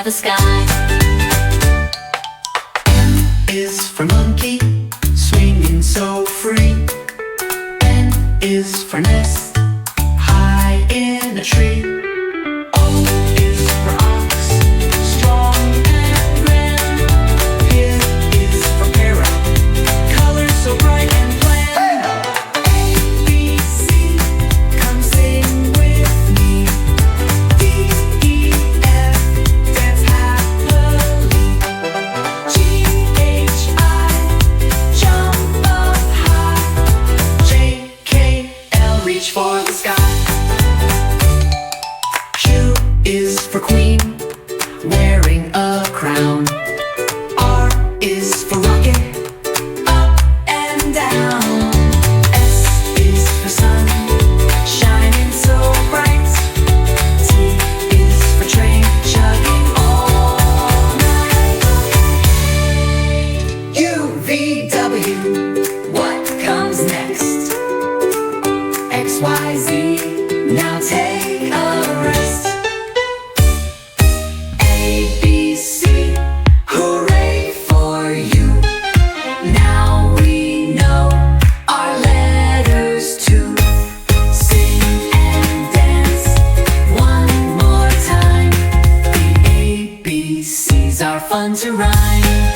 the sky. M is for monkey, swinging so free. N is for nest, high in a tree. O is for ox, strong and grand. P is for parrot, colors so bright and bland. A, B, C, come sing with me. D, E, F, dance happily. G, H, I, jump up high. J, K, L, reach for the sky. Q is for queen, wearing a crown. R is for rocket, up and down. S is for sun, shining so bright. T is for train, chugging all night. U, V, W, what comes next? X, Y, Z, now take a rest. A, B, C, hooray for you. Now we know our letters too. Sing and dance one more time. The ABCs are fun to rhyme.